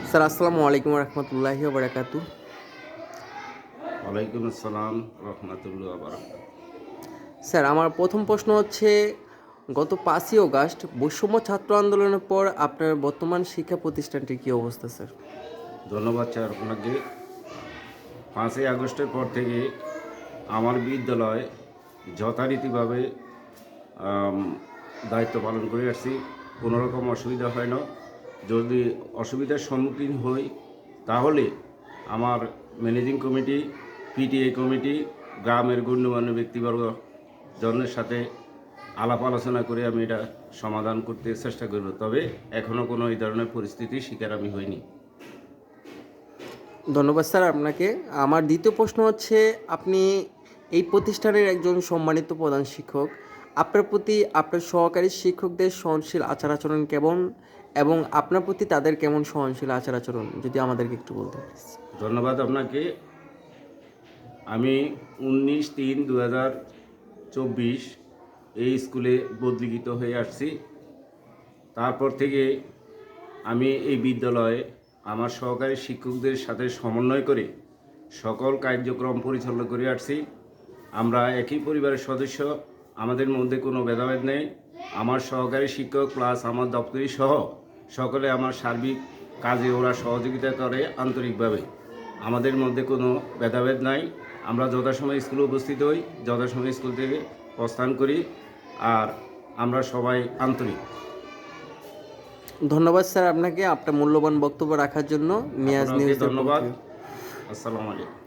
Sir আসসালামু আলাইকুম রহমতুল্লাহি বারাকাতু। ওয়ালাইকুম আসসালাম রহমতুল্লাহ বারাকাতুহু। স্যার আমার প্রথম প্রশ্ন হচ্ছে, গত 5ই অগাস্ট বৈষম্য ছাত্র আন্দোলনের পর আপনার বর্তমান শিক্ষা প্রতিষ্ঠানটির কী অবস্থা স্যার? ধন্যবাদ স্যার আপনাকে। 5ই আগস্টের পর থেকে আমার বিদ্যালয় যথারীতিভাবে আম, দায়িত্ব পালন করে আসছি। কোনো রকম অসুবিধা হয় না। যদি অসুবিধার সম্মুখীন হই তাহলে আমার ম্যানেজিং কমিটি, পিটিএ কমিটি, গ্রামের গণ্যমান্য ব্যক্তিবর্গ জনের সাথে আলাপ আলোচনা করে আমি এটা সমাধান করতে চেষ্টা করব। তবে এখনও কোনো এই ধরনের পরিস্থিতির শিকার আমি হইনি। ধন্যবাদ স্যার আপনাকে। আমার দ্বিতীয় প্রশ্ন হচ্ছে, আপনি এই প্রতিষ্ঠানের একজন সম্মানিত প্রধান শিক্ষক। আপনার প্রতি আপনার সহকারী শিক্ষকদের সহনশীল আচার আচরণ কেমন, এবং আপনার প্রতি তাদের কেমন সহনশীল আচার আচরণ, যদি আমাদেরকে একটু বলতেন প্লিজ। ধন্যবাদ আপনাকে। আমি 19/3/2024 এই স্কুলে বদলিগত হয়ে আসছি। তারপর থেকে আমি এই বিদ্যালয়ে আমার সহকারী শিক্ষকদের সাথে সমন্বয় করে সকল কার্যক্রম পরিচালনা করে আসছি। আমরা একই পরিবারের সদস্য, আমাদের মধ্যে কোনো ভেদাভেদ নেই। আমার সহকারী শিক্ষক প্লাস আমার দপ্তরি সহ সকলে আমার সার্বিক কাজে ওরা সহযোগিতা করে আন্তরিকভাবে। আমাদের মধ্যে কোনো ভেদাভেদ নাই। আমরা যথাসময়ে স্কুলে উপস্থিত হই, যথাসময়ে স্কুল থেকে প্রস্থান করি, আর আমরা সবাই আন্তরিক। ধন্যবাদ স্যার আপনাকে আপনার মূল্যবান বক্তব্য রাখার জন্য। মিয়াজ আপনাকে নিউজের পক্ষ ধন্যবাদ। থেকে। আসসালামু আলাইকুম।